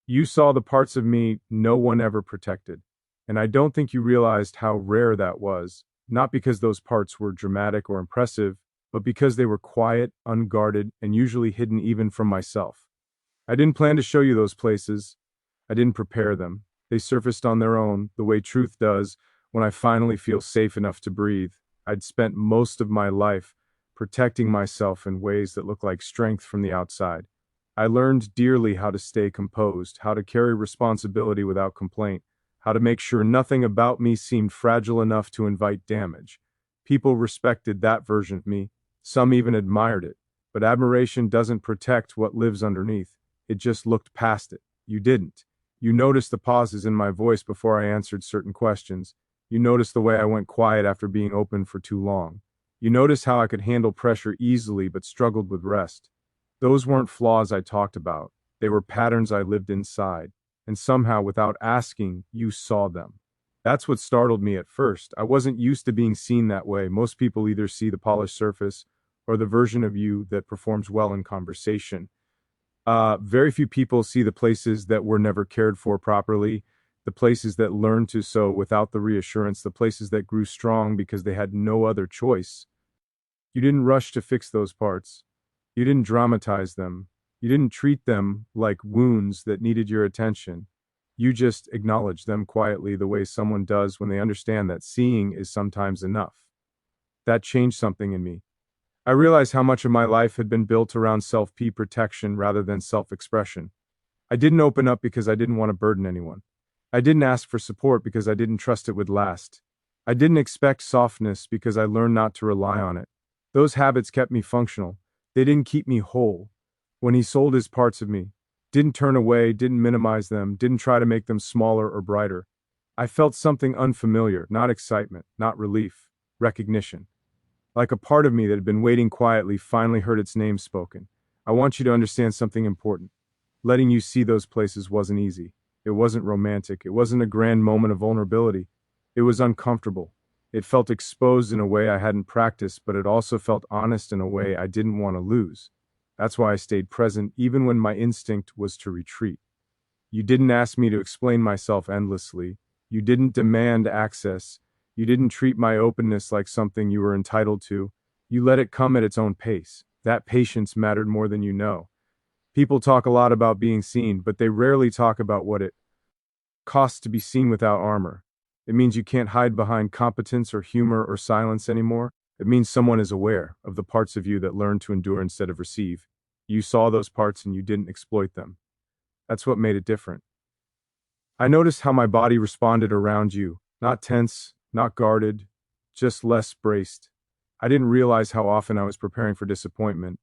You saw the parts of me no one ever protected. And I don't think you realized how rare that was, not because those parts were dramatic or impressive, but because they were quiet, unguarded, and usually hidden even from myself. I didn't plan to show you those places. I didn't prepare them. They surfaced on their own, the way truth does, when I finally feel safe enough to breathe. I'd spent most of my life protecting myself in ways that look like strength from the outside. I learned dearly how to stay composed, how to carry responsibility without complaint, how to make sure nothing about me seemed fragile enough to invite damage. People respected that version of me. Some even admired it. But admiration doesn't protect what lives underneath. It just looked past it. You didn't. You noticed the pauses in my voice before I answered certain questions. You noticed the way I went quiet after being open for too long. You noticed how I could handle pressure easily but struggled with rest. Those weren't flaws I talked about. They were patterns I lived inside. And somehow, without asking, you saw them. That's what startled me at first. I wasn't used to being seen that way. Most people either see the polished surface or the version of you that performs well in conversation. Very few people see the places that were never cared for properly, the places that learned to sow without the reassurance, the places that grew strong because they had no other choice. You didn't rush to fix those parts. You didn't dramatize them. You didn't treat them like wounds that needed your attention. You just acknowledged them quietly the way someone does when they understand that seeing is sometimes enough. That changed something in me. I realized how much of my life had been built around self-protection rather than self-expression. I didn't open up because I didn't want to burden anyone. I didn't ask for support because I didn't trust it would last. I didn't expect softness because I learned not to rely on it. Those habits kept me functional. They didn't keep me whole. When he sold his parts of me, didn't turn away, didn't minimize them, didn't try to make them smaller or brighter. I felt something unfamiliar, not excitement, not relief, recognition. Like a part of me that had been waiting quietly finally heard its name spoken. I want you to understand something important. Letting you see those places wasn't easy. It wasn't romantic. It wasn't a grand moment of vulnerability. It was uncomfortable. It felt exposed in a way I hadn't practiced, but it also felt honest in a way I didn't want to lose. That's why I stayed present even when my instinct was to retreat. You didn't ask me to explain myself endlessly. You didn't demand access. You didn't treat my openness like something you were entitled to. You let it come at its own pace. That patience mattered more than you know. People talk a lot about being seen, but they rarely talk about what it costs to be seen without armor. It means you can't hide behind competence or humor or silence anymore. It means someone is aware of the parts of you that learn to endure instead of receive. You saw those parts and you didn't exploit them. That's what made it different. I noticed how my body responded around you, not tense, not guarded, just less braced. I didn't realize how often I was preparing for disappointment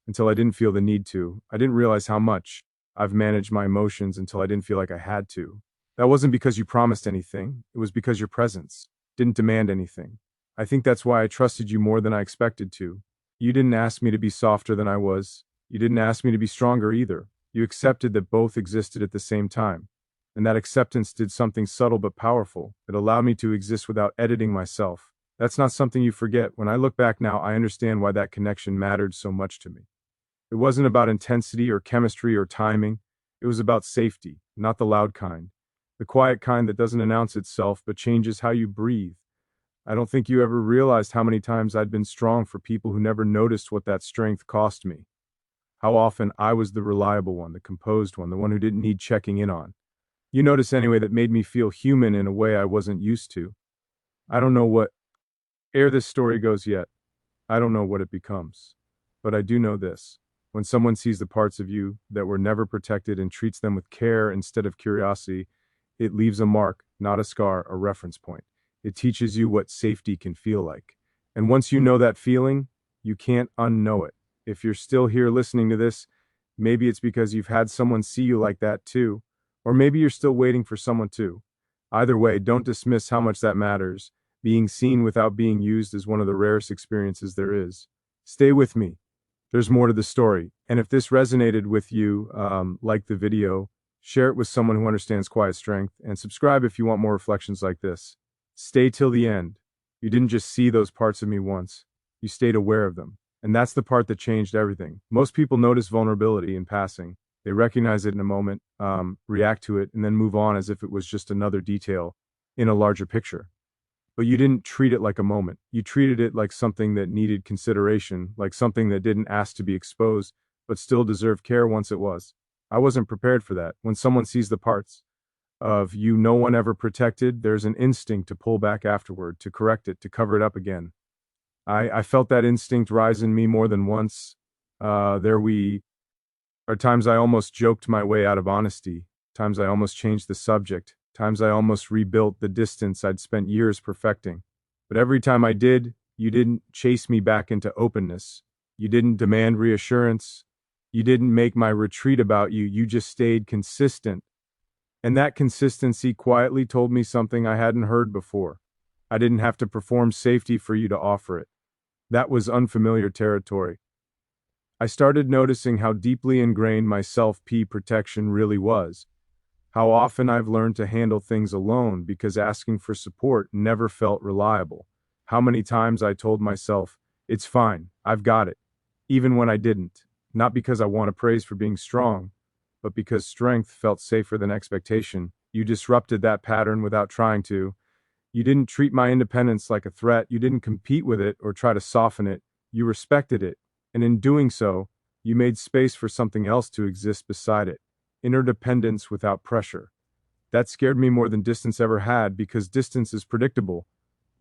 until I didn't feel the need to. I didn't realize how much I've managed my emotions until I didn't feel like I had to. That wasn't because you promised anything. It was because your presence didn't demand anything. I think that's why I trusted you more than I expected to. You didn't ask me to be softer than I was. You didn't ask me to be stronger either. You accepted that both existed at the same time. And that acceptance did something subtle but powerful. It allowed me to exist without editing myself. That's not something you forget. When I look back now, I understand why that connection mattered so much to me. It wasn't about intensity or chemistry or timing. It was about safety, not the loud kind. The quiet kind that doesn't announce itself but changes how you breathe. I don't think you ever realized how many times I'd been strong for people who never noticed what that strength cost me. How often I was the reliable one, the composed one, the one who didn't need checking in on. You notice anyway that made me feel human in a way I wasn't used to. I don't know what ere this story goes yet. I don't know what it becomes. But I do know this. When someone sees the parts of you that were never protected and treats them with care instead of curiosity, it leaves a mark, not a scar, a reference point. It teaches you what safety can feel like. And once you know that feeling, you can't unknow it. If you're still here listening to this, maybe it's because you've had someone see you like that too. Or maybe you're still waiting for someone to. Either way, don't dismiss how much that matters. Being seen without being used is one of the rarest experiences there is. Stay with me. There's more to the story. And if this resonated with you, like the video, share it with someone who understands quiet strength, and subscribe if you want more reflections like this. Stay till the end. You didn't just see those parts of me once. You stayed aware of them. And that's the part that changed everything. Most people notice vulnerability in passing. They recognize it in a moment, react to it, and then move on as if it was just another detail in a larger picture. But you didn't treat it like a moment. You treated it like something that needed consideration, like something that didn't ask to be exposed, but still deserved care once it was. I wasn't prepared for that. When someone sees the parts of you no one ever protected, there's an instinct to pull back afterward, to correct it, to cover it up again. I felt that instinct rise in me more than once. There we are times I almost joked my way out of honesty, times I almost changed the subject, times I almost rebuilt the distance I'd spent years perfecting. But every time I did, you didn't chase me back into openness. You didn't demand reassurance. You didn't make my retreat about you. You just stayed consistent. And that consistency quietly told me something I hadn't heard before. I didn't have to perform safety for you to offer it. That was unfamiliar territory. I started noticing how deeply ingrained my self-P protection really was. How often I've learned to handle things alone because asking for support never felt reliable. How many times I told myself, it's fine, I've got it, even when I didn't. Not because I want praise for being strong, but because strength felt safer than expectation. You disrupted that pattern without trying to. You didn't treat my independence like a threat. You didn't compete with it or try to soften it. You respected it. And in doing so, you made space for something else to exist beside it. Interdependence without pressure. That scared me more than distance ever had because distance is predictable.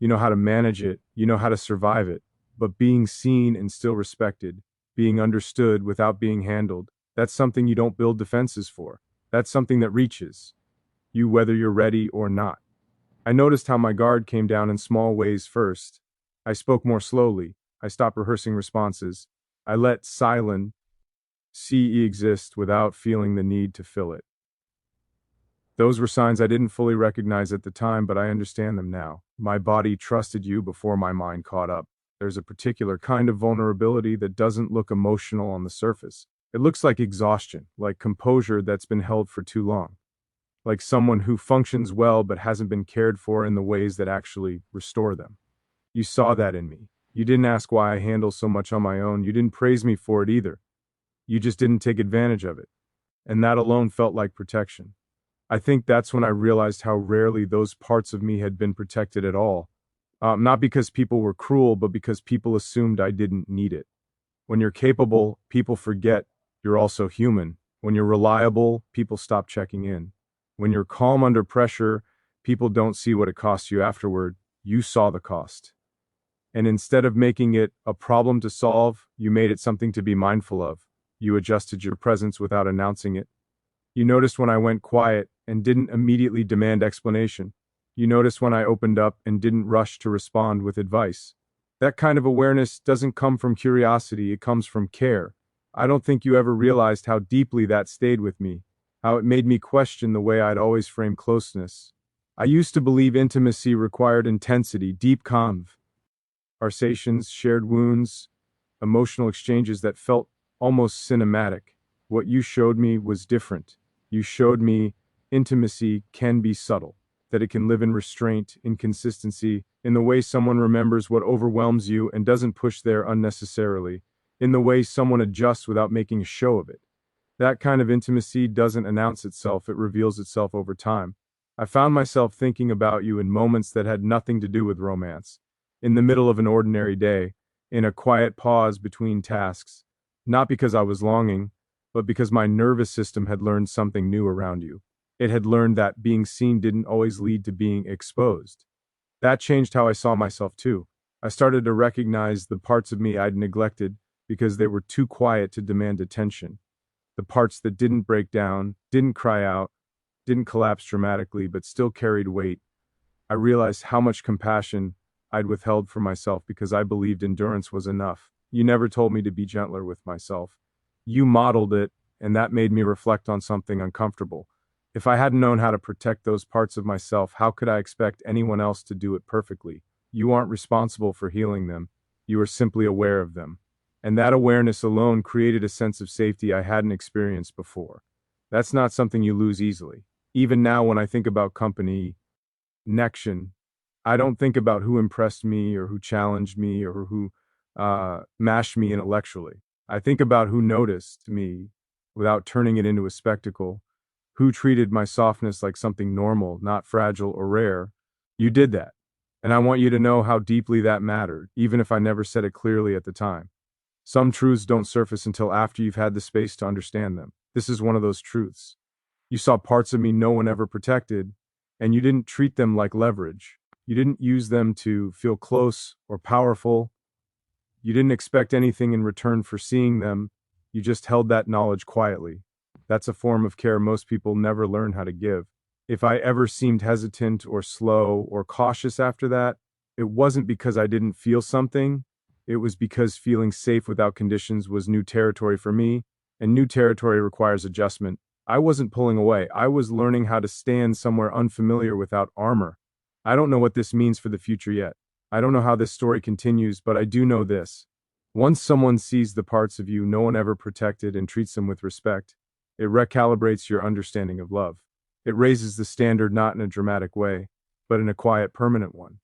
You know how to manage it. You know how to survive it. But being seen and still respected, being understood without being handled, that's something you don't build defenses for. That's something that reaches you whether you're ready or not. I noticed how my guard came down in small ways first. I spoke more slowly. I stopped rehearsing responses. I let silence exist without feeling the need to fill it. Those were signs I didn't fully recognize at the time, but I understand them now. My body trusted you before my mind caught up. There's a particular kind of vulnerability that doesn't look emotional on the surface. It looks like exhaustion, like composure that's been held for too long. Like someone who functions well but hasn't been cared for in the ways that actually restore them. You saw that in me. You didn't ask why I handle so much on my own. You didn't praise me for it either. You just didn't take advantage of it. And that alone felt like protection. I think that's when I realized how rarely those parts of me had been protected at all. Not because people were cruel, but because people assumed I didn't need it. When you're capable, people forget you're also human. When you're reliable, people stop checking in. When you're calm under pressure, people don't see what it costs you afterward. You saw the cost. And instead of making it a problem to solve, you made it something to be mindful of. You adjusted your presence without announcing it. You noticed when I went quiet and didn't immediately demand explanation. You noticed when I opened up and didn't rush to respond with advice. That kind of awareness doesn't come from curiosity, it comes from care. I don't think you ever realized how deeply that stayed with me, how it made me question the way I'd always framed closeness. I used to believe intimacy required intensity, deep conversations, shared wounds, emotional exchanges that felt almost cinematic. What you showed me was different. You showed me intimacy can be subtle, that it can live in restraint, in consistency, in the way someone remembers what overwhelms you and doesn't push there unnecessarily, in the way someone adjusts without making a show of it. That kind of intimacy doesn't announce itself, it reveals itself over time. I found myself thinking about you in moments that had nothing to do with romance, in the middle of an ordinary day, in a quiet pause between tasks, not because I was longing, but because my nervous system had learned something new around you. It had learned that being seen didn't always lead to being exposed. That changed how I saw myself too. I started to recognize the parts of me I'd neglected because they were too quiet to demand attention. The parts that didn't break down, didn't cry out, didn't collapse dramatically, but still carried weight. I realized how much compassion I'd withheld for myself because I believed endurance was enough. You never told me to be gentler with myself. You modeled it, and that made me reflect on something uncomfortable. If I hadn't known how to protect those parts of myself, how could I expect anyone else to do it perfectly? You aren't responsible for healing them. You are simply aware of them. And that awareness alone created a sense of safety I hadn't experienced before. That's not something you lose easily. Even now, when I think about company, connection, I don't think about who impressed me or who challenged me or who mashed me intellectually. I think about who noticed me, without turning it into a spectacle, who treated my softness like something normal, not fragile or rare. You did that. And I want you to know how deeply that mattered, even if I never said it clearly at the time. Some truths don't surface until after you've had the space to understand them. This is one of those truths. You saw parts of me no one ever protected, and you didn't treat them like leverage. You didn't use them to feel close or powerful. You didn't expect anything in return for seeing them. You just held that knowledge quietly. That's a form of care most people never learn how to give. If I ever seemed hesitant or slow or cautious after that, it wasn't because I didn't feel something. It was because feeling safe without conditions was new territory for me, and new territory requires adjustment. I wasn't pulling away. I was learning how to stand somewhere unfamiliar without armor. I don't know what this means for the future yet. I don't know how this story continues, but I do know this. Once someone sees the parts of you no one ever protected and treats them with respect, it recalibrates your understanding of love. It raises the standard not in a dramatic way, but in a quiet, permanent one.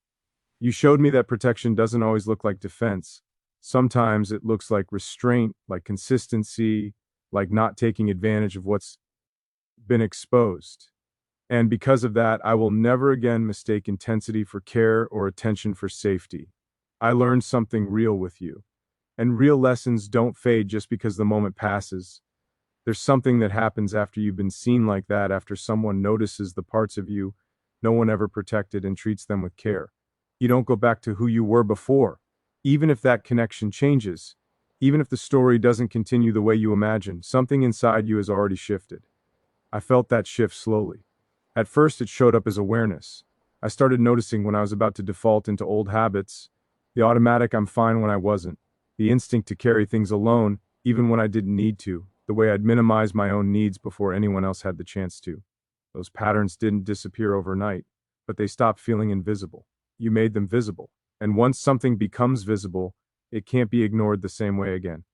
You showed me that protection doesn't always look like defense. Sometimes it looks like restraint, like consistency, like not taking advantage of what's been exposed. And because of that, I will never again mistake intensity for care or attention for safety. I learned something real with you. And real lessons don't fade just because the moment passes. There's something that happens after you've been seen like that, after someone notices the parts of you no one ever protected and treats them with care. You don't go back to who you were before, even if that connection changes. Even if the story doesn't continue the way you imagined, something inside you has already shifted. I felt that shift slowly. At first, it showed up as awareness. I started noticing when I was about to default into old habits, the automatic I'm fine when I wasn't, the instinct to carry things alone, even when I didn't need to, the way I'd minimize my own needs before anyone else had the chance to. Those patterns didn't disappear overnight, but they stopped feeling invisible. You made them visible. And once something becomes visible, it can't be ignored the same way again.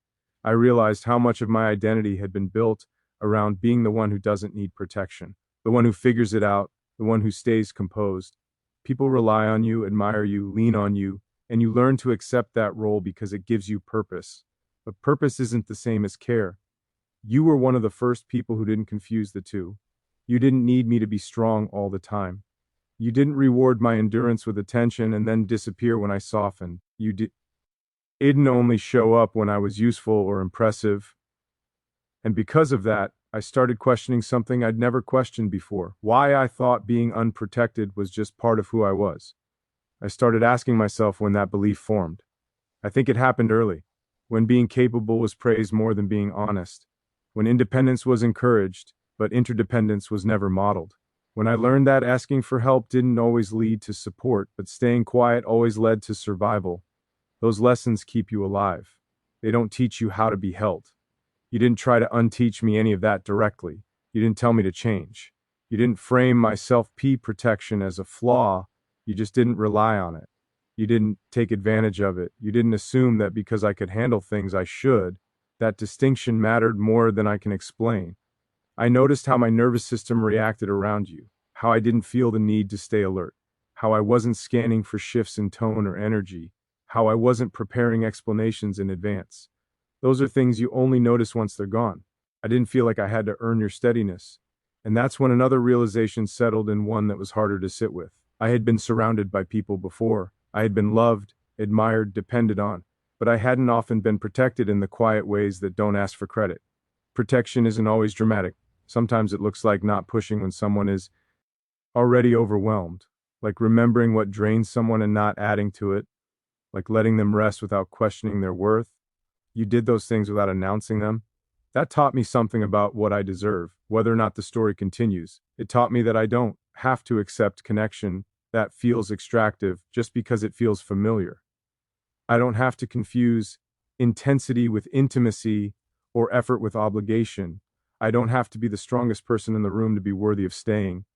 I realized how much of my identity had been built around being the one who doesn't need protection, the one who figures it out, the one who stays composed. People rely on you, admire you, lean on you, and you learn to accept that role because it gives you purpose. But purpose isn't the same as care. You were one of the first people who didn't confuse the two. You didn't need me to be strong all the time. You didn't reward my endurance with attention and then disappear when I softened. Didn't only show up when I was useful or impressive. And because of that, I started questioning something I'd never questioned before: why I thought being unprotected was just part of who I was. I started asking myself when that belief formed. I think it happened early, when being capable was praised more than being honest, when independence was encouraged, but interdependence was never modeled. When I learned that asking for help didn't always lead to support, but staying quiet always led to survival. Those lessons keep you alive. They don't teach you how to be held. You didn't try to unteach me any of that directly. You didn't tell me to change. You didn't frame my self-P protection as a flaw. You just didn't rely on it. You didn't take advantage of it. You didn't assume that because I could handle things I should. That distinction mattered more than I can explain. I noticed how my nervous system reacted around you, how I didn't feel the need to stay alert, how I wasn't scanning for shifts in tone or energy, how I wasn't preparing explanations in advance. Those are things you only notice once they're gone. I didn't feel like I had to earn your steadiness. And that's when another realization settled in, one that was harder to sit with. I had been surrounded by people before. I had been loved, admired, depended on, but I hadn't often been protected in the quiet ways that don't ask for credit. Protection isn't always dramatic. Sometimes it looks like not pushing when someone is already overwhelmed, like remembering what drains someone and not adding to it, like letting them rest without questioning their worth. You did those things without announcing them. That taught me something about what I deserve, whether or not the story continues. It taught me that I don't have to accept connection that feels extractive just because it feels familiar. I don't have to confuse intensity with intimacy or effort with obligation. I don't have to be the strongest person in the room to be worthy of staying.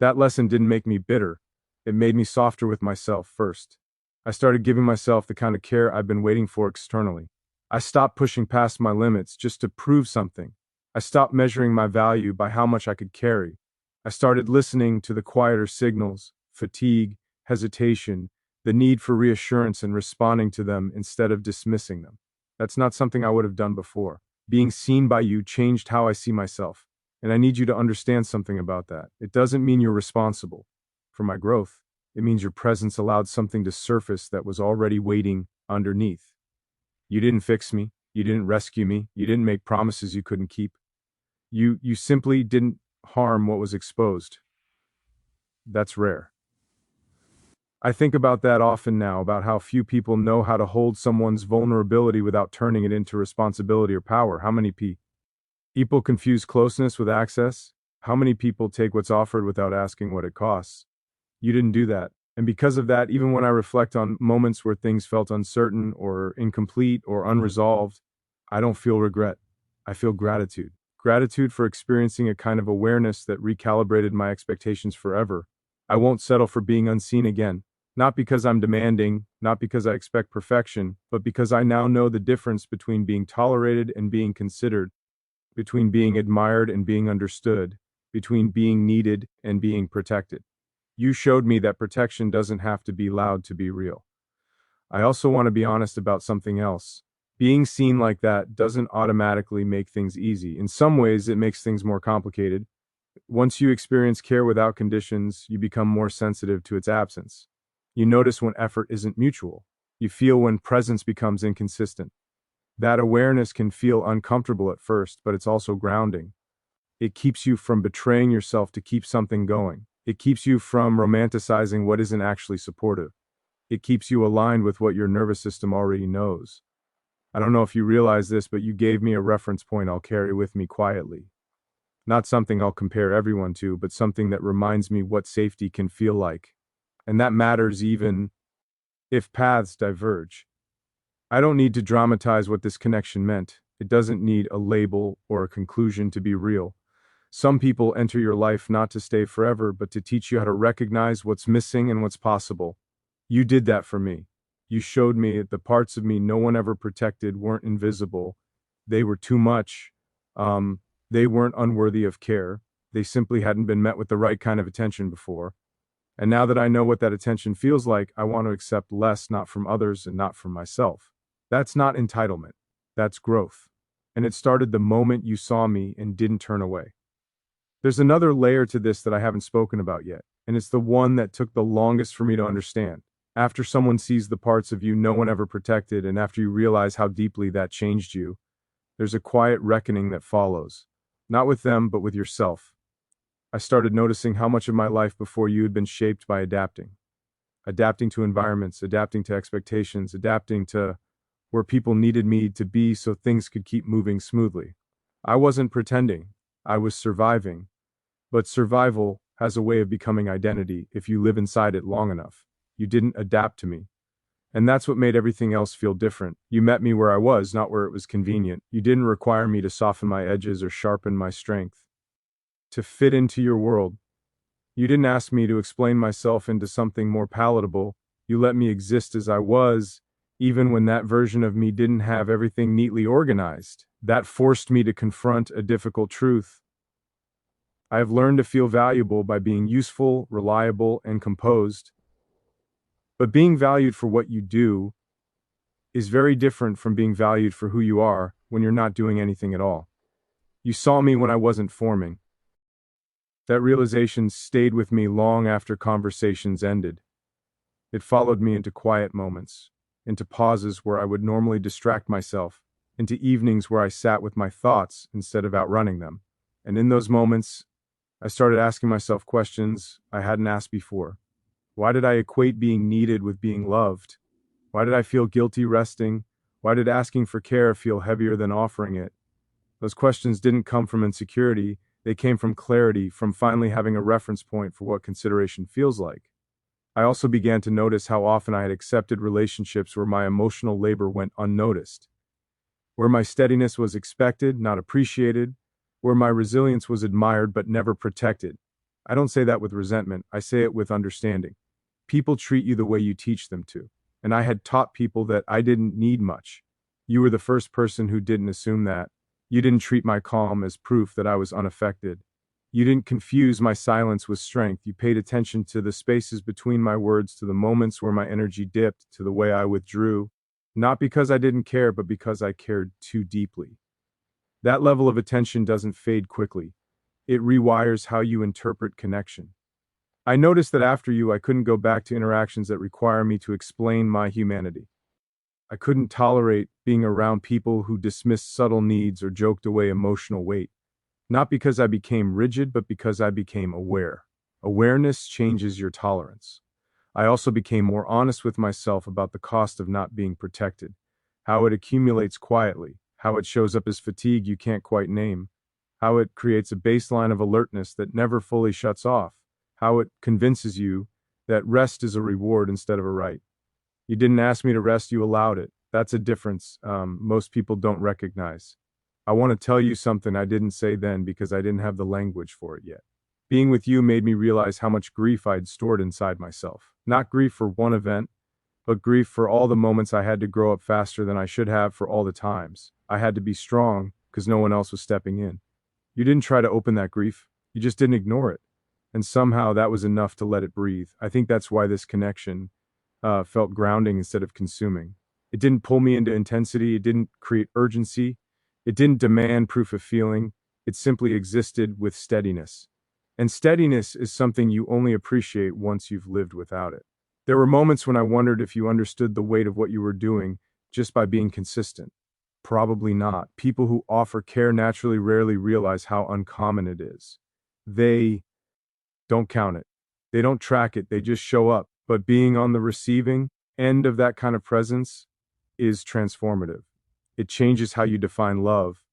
That lesson didn't make me bitter. It made me softer with myself first. I started giving myself the kind of care I've been waiting for externally. I stopped pushing past my limits just to prove something. I stopped measuring my value by how much I could carry. I started listening to the quieter signals: fatigue, hesitation, the need for reassurance, and responding to them instead of dismissing them. That's not something I would have done before. Being seen by you changed how I see myself. And I need you to understand something about that. It doesn't mean you're responsible for my growth. It means your presence allowed something to surface that was already waiting underneath. You didn't fix me. You didn't rescue me. You didn't make promises you couldn't keep. You simply didn't harm what was exposed. That's rare. I think about that often now, about how few people know how to hold someone's vulnerability without turning it into responsibility or power. How many people confuse closeness with access? How many people take what's offered without asking what it costs? You didn't do that. And because of that, even when I reflect on moments where things felt uncertain or incomplete or unresolved, I don't feel regret. I feel gratitude. Gratitude for experiencing a kind of awareness that recalibrated my expectations forever. I won't settle for being unseen again. Not because I'm demanding, not because I expect perfection, but because I now know the difference between being tolerated and being considered, between being admired and being understood, between being needed and being protected. You showed me that protection doesn't have to be loud to be real. I also want to be honest about something else. Being seen like that doesn't automatically make things easy. In some ways, it makes things more complicated. Once you experience care without conditions, you become more sensitive to its absence. You notice when effort isn't mutual. You feel when presence becomes inconsistent. That awareness can feel uncomfortable at first, but it's also grounding. It keeps you from betraying yourself to keep something going. It keeps you from romanticizing what isn't actually supportive. It keeps you aligned with what your nervous system already knows. I don't know if you realize this, but you gave me a reference point I'll carry with me quietly. Not something I'll compare everyone to, but something that reminds me what safety can feel like. And that matters even if paths diverge. I don't need to dramatize what this connection meant. It doesn't need a label or a conclusion to be real. Some people enter your life not to stay forever, but to teach you how to recognize what's missing and what's possible. You did that for me. You showed me that the parts of me no one ever protected weren't invisible. They were too much. They weren't unworthy of care. They simply hadn't been met with the right kind of attention before. And now that I know what that attention feels like, I want to accept less, not from others and not from myself. That's not entitlement. That's growth. And it started the moment you saw me and didn't turn away. There's another layer to this that I haven't spoken about yet, and it's the one that took the longest for me to understand. After someone sees the parts of you no one ever protected, and after you realize how deeply that changed you, there's a quiet reckoning that follows. Not with them, but with yourself. I started noticing how much of my life before you had been shaped by adapting. Adapting to environments, adapting to expectations, adapting to where people needed me to be so things could keep moving smoothly. I wasn't pretending. I was surviving. But survival has a way of becoming identity if you live inside it long enough. You didn't adapt to me. And that's what made everything else feel different. You met me where I was, not where it was convenient. You didn't require me to soften my edges or sharpen my strength to fit into your world. You didn't ask me to explain myself into something more palatable. You let me exist as I was, even when that version of me didn't have everything neatly organized. That forced me to confront a difficult truth. I have learned to feel valuable by being useful, reliable, and composed. But being valued for what you do is very different from being valued for who you are when you're not doing anything at all. You saw me when I wasn't forming. That realization stayed with me long after conversations ended. It followed me into quiet moments, into pauses where I would normally distract myself, into evenings where I sat with my thoughts instead of outrunning them. And in those moments, I started asking myself questions I hadn't asked before. Why did I equate being needed with being loved? Why did I feel guilty resting? Why did asking for care feel heavier than offering it? Those questions didn't come from insecurity. They came from clarity, from finally having a reference point for what consideration feels like. I also began to notice how often I had accepted relationships where my emotional labor went unnoticed, where my steadiness was expected, not appreciated, where my resilience was admired but never protected. I don't say that with resentment, I say it with understanding. People treat you the way you teach them to, and I had taught people that I didn't need much. You were the first person who didn't assume that. You didn't treat my calm as proof that I was unaffected. You didn't confuse my silence with strength. You paid attention to the spaces between my words, to the moments where my energy dipped, to the way I withdrew. Not because I didn't care, but because I cared too deeply. That level of attention doesn't fade quickly. It rewires how you interpret connection. I noticed that after you, I couldn't go back to interactions that require me to explain my humanity. I couldn't tolerate being around people who dismissed subtle needs or joked away emotional weight. Not because I became rigid, but because I became aware. Awareness changes your tolerance. I also became more honest with myself about the cost of not being protected, how it accumulates quietly, how it shows up as fatigue you can't quite name, how it creates a baseline of alertness that never fully shuts off, how it convinces you that rest is a reward instead of a right. You didn't ask me to rest, you allowed it. That's a difference most people don't recognize. I want to tell you something I didn't say then because I didn't have the language for it yet. Being with you made me realize how much grief I'd stored inside myself. Not grief for one event, but grief for all the moments I had to grow up faster than I should have, for all the times I had to be strong because no one else was stepping in. You didn't try to open that grief, you just didn't ignore it. And somehow that was enough to let it breathe. I think that's why this connection felt grounding instead of consuming. It didn't pull me into intensity, it didn't create urgency, it didn't demand proof of feeling, it simply existed with steadiness. And steadiness is something you only appreciate once you've lived without it. There were moments when I wondered if you understood the weight of what you were doing just by being consistent. Probably not. People who offer care naturally rarely realize how uncommon it is. They don't count it. They don't track it. They just show up. But being on the receiving end of that kind of presence is transformative. It changes how you define love,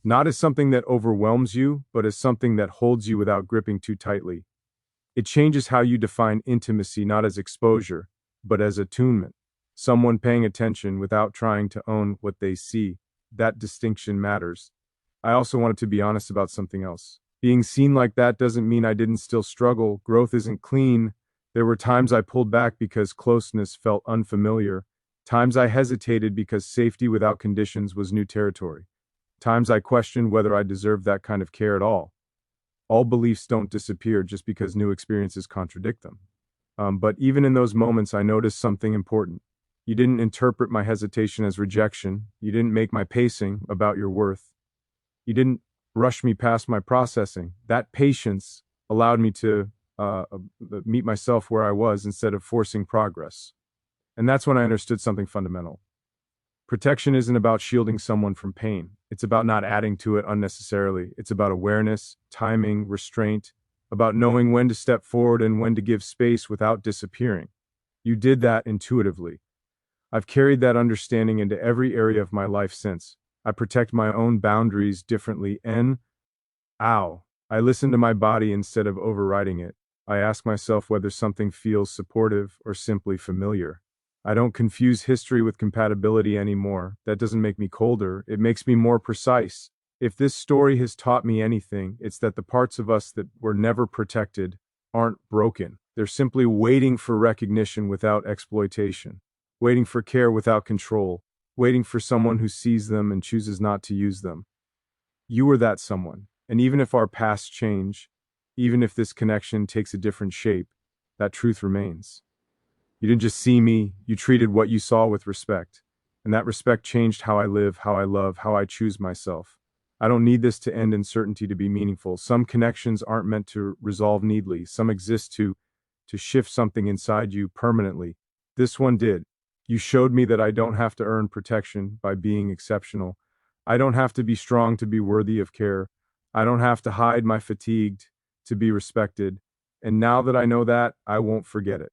not as something that overwhelms you, but as something that holds you without gripping too tightly. It changes how you define intimacy, not as exposure, but as attunement. Someone paying attention without trying to own what they see. That distinction matters. I also wanted to be honest about something else. Being seen like that doesn't mean I didn't still struggle. Growth isn't clean. There were times I pulled back because closeness felt unfamiliar. Times I hesitated because safety without conditions was new territory. Times I questioned whether I deserved that kind of care at all. All beliefs don't disappear just because new experiences contradict them. But even in those moments, I noticed something important. You didn't interpret my hesitation as rejection. You didn't make my pacing about your worth. You didn't rush me past my processing. That patience allowed me to meet myself where I was instead of forcing progress. And that's when I understood something fundamental. Protection isn't about shielding someone from pain. It's about not adding to it unnecessarily. It's about awareness, timing, restraint, about knowing when to step forward and when to give space without disappearing. You did that intuitively. I've carried that understanding into every area of my life since. I protect my own boundaries differently. I listen to my body instead of overriding it. I ask myself whether something feels supportive or simply familiar. I don't confuse history with compatibility anymore. That doesn't make me colder. It makes me more precise. If this story has taught me anything, it's that the parts of us that were never protected aren't broken. They're simply waiting for recognition without exploitation, waiting for care without control, waiting for someone who sees them and chooses not to use them. You were that someone. And even if our pasts change, even if this connection takes a different shape, that truth remains. You didn't just see me, you treated what you saw with respect. And that respect changed how I live, how I love, how I choose myself. I don't need this to end in certainty to be meaningful. Some connections aren't meant to resolve neatly. Some exist to shift something inside you permanently. This one did. You showed me that I don't have to earn protection by being exceptional. I don't have to be strong to be worthy of care. I don't have to hide my fatigue to be respected. And now that I know that, I won't forget it.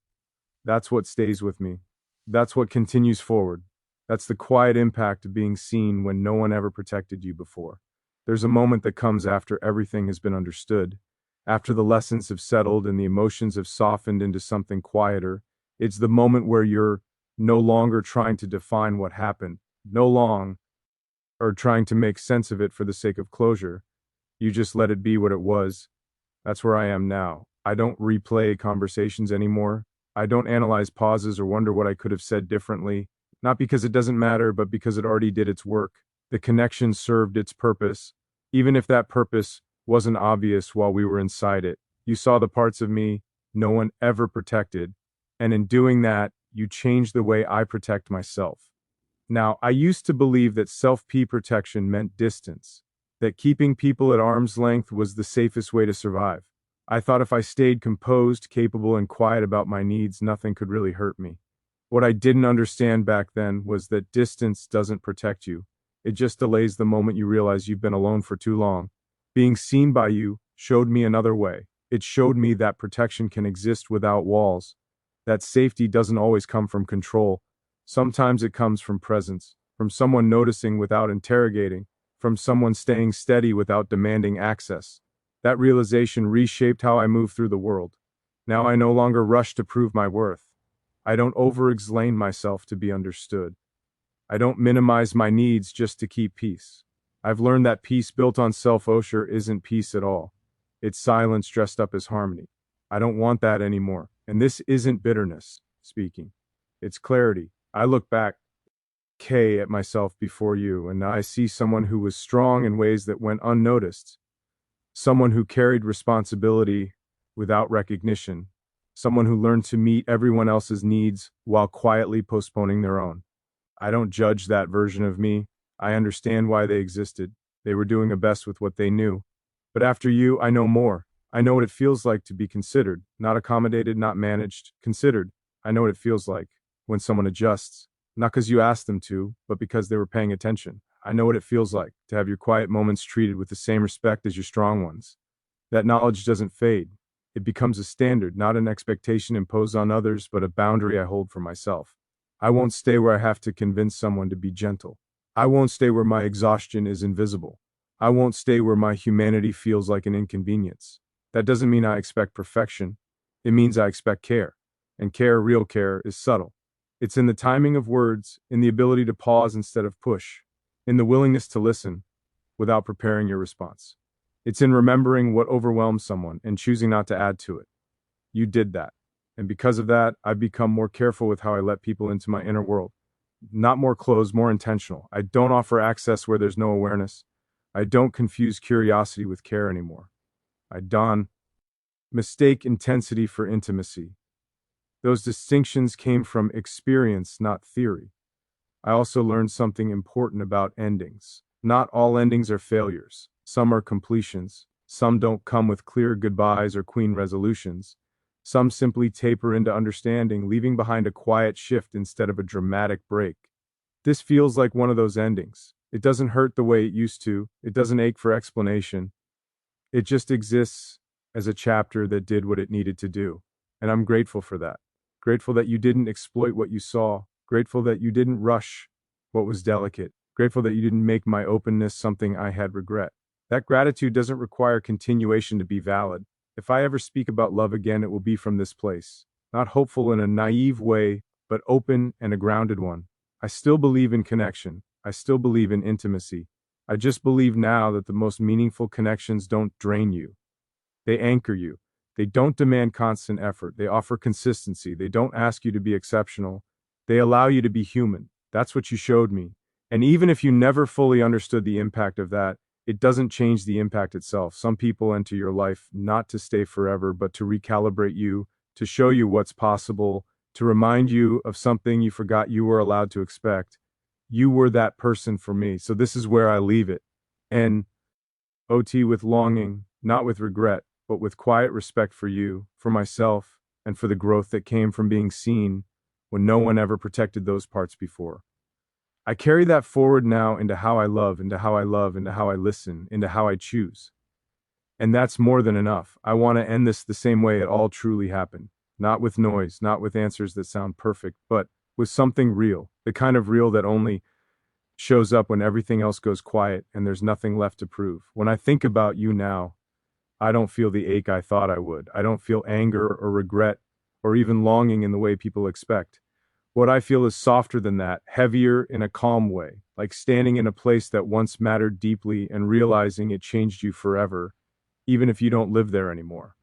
That's what stays with me. That's what continues forward. That's the quiet impact of being seen when no one ever protected you before. There's a moment that comes after everything has been understood, after the lessons have settled and the emotions have softened into something quieter. It's the moment where you're no longer trying to define what happened, no longer or trying to make sense of it for the sake of closure. You just let it be what it was. That's where I am now. I don't replay conversations anymore. I don't analyze pauses or wonder what I could have said differently, not because it doesn't matter, but because it already did its work. The connection served its purpose, even if that purpose wasn't obvious while we were inside it. You saw the parts of me no one ever protected, and in doing that, you changed the way I protect myself. Now, I used to believe that self-P protection meant distance. that keeping people at arm's length was the safest way to survive. I thought if I stayed composed, capable, and quiet about my needs, nothing could really hurt me. What I didn't understand back then was that distance doesn't protect you. It just delays the moment you realize you've been alone for too long. Being seen by you showed me another way. It showed me that protection can exist without walls, that safety doesn't always come from control. Sometimes it comes from presence, from someone noticing without interrogating, from someone staying steady without demanding access. That realization reshaped how I move through the world. Now I no longer rush to prove my worth. I don't over-explain myself to be understood. I don't minimize my needs just to keep peace. I've learned that peace built on self-osher isn't peace at all. It's silence dressed up as harmony. I don't want that anymore. And this isn't bitterness speaking. It's clarity. I look back, at myself before you, and I see someone who was strong in ways that went unnoticed. Someone who carried responsibility without recognition. Someone who learned to meet everyone else's needs while quietly postponing their own. I don't judge that version of me. I understand why they existed. They were doing their best with what they knew. But after you, I know more. I know what it feels like to be considered, not accommodated, not managed, considered. I know what it feels like when someone adjusts, not because you asked them to, but because they were paying attention. I know what it feels like to have your quiet moments treated with the same respect as your strong ones. That knowledge doesn't fade. It becomes a standard, not an expectation imposed on others, but a boundary I hold for myself. I won't stay where I have to convince someone to be gentle. I won't stay where my exhaustion is invisible. I won't stay where my humanity feels like an inconvenience. That doesn't mean I expect perfection. It means I expect care. And care, real care, is subtle. It's in the timing of words, in the ability to pause instead of push, in the willingness to listen without preparing your response. It's in remembering what overwhelms someone and choosing not to add to it. You did that. And because of that, I've become more careful with how I let people into my inner world. Not more closed, more intentional. I don't offer access where there's no awareness. I don't confuse curiosity with care anymore. I don't mistake intensity for intimacy. Those distinctions came from experience, not theory. I also learned something important about endings. Not all endings are failures. Some are completions. Some don't come with clear goodbyes or clean resolutions. Some simply taper into understanding, leaving behind a quiet shift instead of a dramatic break. This feels like one of those endings. It doesn't hurt the way it used to. It doesn't ache for explanation. It just exists as a chapter that did what it needed to do. And I'm grateful for that. Grateful that you didn't exploit what you saw. Grateful that you didn't rush what was delicate. Grateful that you didn't make my openness something I had regret. That gratitude doesn't require continuation to be valid. If I ever speak about love again, it will be from this place. Not hopeful in a naive way, but open and a grounded one. I still believe in connection. I still believe in intimacy. I just believe now that the most meaningful connections don't drain you. They anchor you. They don't demand constant effort. They offer consistency. They don't ask you to be exceptional. They allow you to be human. That's what you showed me. And even if you never fully understood the impact of that, it doesn't change the impact itself. Some people enter your life not to stay forever, but to recalibrate you, to show you what's possible, to remind you of something you forgot you were allowed to expect. You were that person for me. So this is where I leave it. And OT with longing, not with regret, but with quiet respect for you, for myself, and for the growth that came from being seen when no one ever protected those parts before. I carry that forward now into how I love, into how I love, into how I listen, into how I choose. And that's more than enough. I want to end this the same way it all truly happened. Not with noise, not with answers that sound perfect, but with something real. The kind of real that only shows up when everything else goes quiet and there's nothing left to prove. When I think about you now, I don't feel the ache I thought I would. I don't feel anger or regret or even longing in the way people expect. What I feel is softer than that, heavier in a calm way, like standing in a place that once mattered deeply and realizing it changed you forever, even if you don't live there anymore.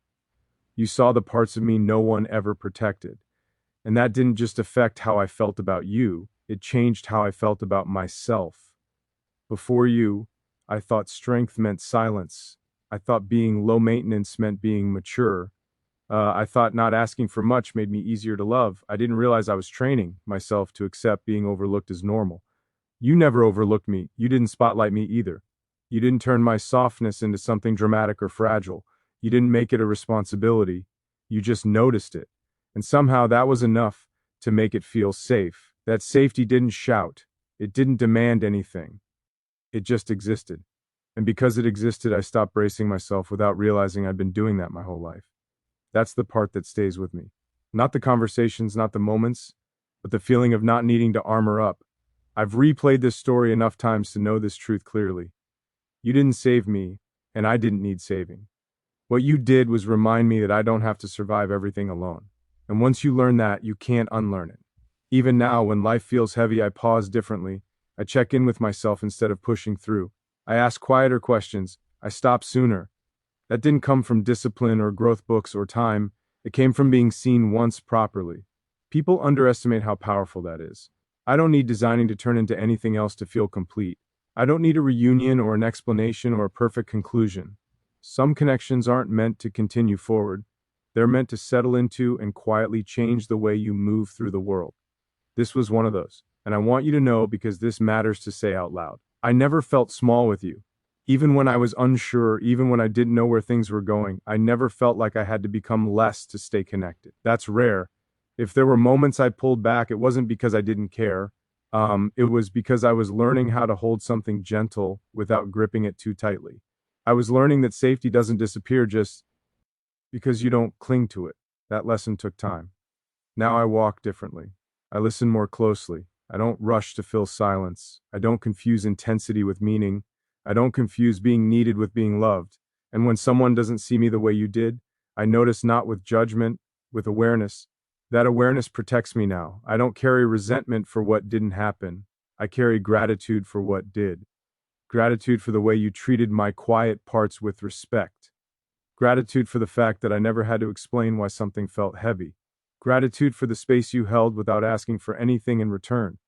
You saw the parts of me no one ever protected. And that didn't just affect how I felt about you, it changed how I felt about myself. Before you, I thought strength meant silence. I thought being low maintenance meant being mature. I thought not asking for much made me easier to love. I didn't realize I was training myself to accept being overlooked as normal. You never overlooked me. You didn't spotlight me either. You didn't turn my softness into something dramatic or fragile. You didn't make it a responsibility. You just noticed it. And somehow that was enough to make it feel safe. That safety didn't shout. It didn't demand anything. It just existed. And because it existed, I stopped bracing myself without realizing I'd been doing that my whole life. That's the part that stays with me. Not the conversations, not the moments, but the feeling of not needing to armor up. I've replayed this story enough times to know this truth clearly. You didn't save me, and I didn't need saving. What you did was remind me that I don't have to survive everything alone. And once you learn that, you can't unlearn it. Even now, when life feels heavy, I pause differently. I check in with myself instead of pushing through. I ask quieter questions. I stop sooner. That didn't come from discipline or growth books or time. It came from being seen once properly. People underestimate how powerful that is. I don't need designing to turn into anything else to feel complete. I don't need a reunion or an explanation or a perfect conclusion. Some connections aren't meant to continue forward. They're meant to settle into and quietly change the way you move through the world. This was one of those. And I want you to know because this matters to say out loud. I never felt small with you. Even when I was unsure, even when I didn't know where things were going, I never felt like I had to become less to stay connected. That's rare. If there were moments I pulled back, it wasn't because I didn't care. It was because I was learning how to hold something gentle without gripping it too tightly. I was learning that safety doesn't disappear just because you don't cling to it. That lesson took time. Now I walk differently. I listen more closely. I don't rush to fill silence. I don't confuse intensity with meaning. I don't confuse being needed with being loved. And when someone doesn't see me the way you did, I notice not with judgment, with awareness. That awareness protects me now. I don't carry resentment for what didn't happen. I carry gratitude for what did. Gratitude for the way you treated my quiet parts with respect. Gratitude for the fact that I never had to explain why something felt heavy. Gratitude for the space you held without asking for anything in return.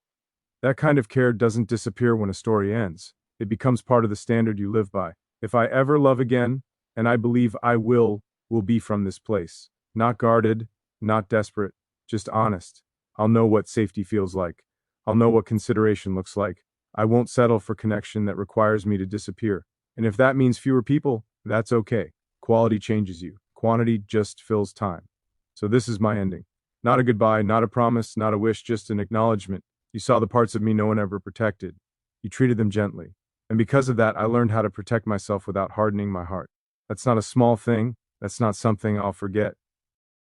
That kind of care doesn't disappear when a story ends. It becomes part of the standard you live by. If I ever love again, and I believe I will be from this place. Not guarded, not desperate, just honest. I'll know what safety feels like. I'll know what consideration looks like. I won't settle for connection that requires me to disappear. And if that means fewer people, that's okay. Quality changes you. Quantity just fills time. So this is my ending. Not a goodbye, not a promise, not a wish, just an acknowledgement. You saw the parts of me no one ever protected. You treated them gently. And because of that, I learned how to protect myself without hardening my heart. That's not a small thing. That's not something I'll forget.